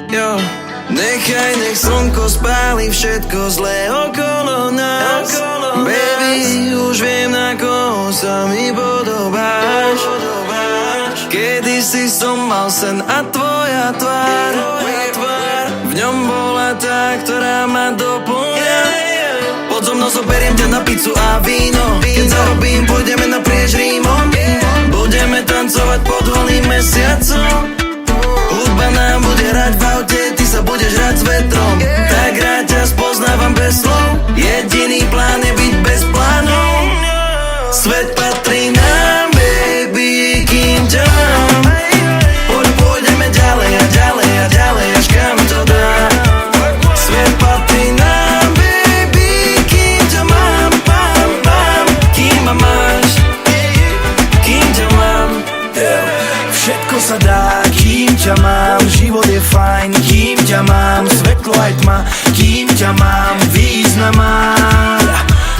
Jo. Nech slnko spáli všetko zlé okolo nás. Baby, už viem, na koho sa mi podobáš. Kedysi som mal sen a tvoja tvár v ňom bola tá, ktorá ma doplňa. Pod so mnou zoberiem ťa na pizzu a víno. Keď zarobím, pôjdeme naprieč Rímom. Budeme tancovať pod holým mesiacom. Hudba nám bude hrať v aute, ty sa budeš hrať s vetrom. Tak rád ťa spoznávam bez slov. Jediný plán je byť bez plánov. Svet patrí nám, baby, kým ťa mám. Pôjdeme ďalej a ďalej a ďalej, až kam to dá. Svet patrí nám, baby, kým ťa mám, pam, pam. Kým ma máš, kým ťa mám. Všetko sa dá, kým ťa mám. Život je fajn, kým ťa mám. Svetlo aj tma, kým ťa mám. Význam mám.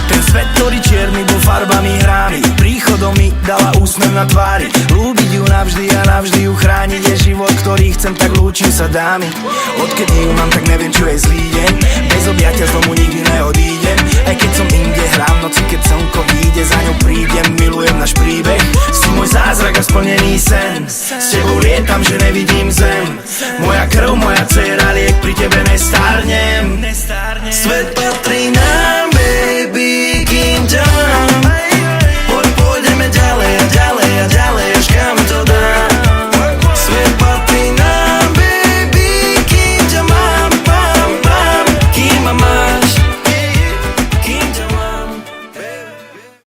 Ten svet, ktorý čierny bol farbami hraný, príchodom mi dala úsmev na tvári. Ľúbiť ju navždy a navždy ju chrániť je život, ktorý chcem, tak lúčim sa dámy. Odkedy ju mám, tak neviem, čo je zlý deň. Bez objatia z domu nikdy neodídem. Aj keď som inde, hrám noci, keď slnko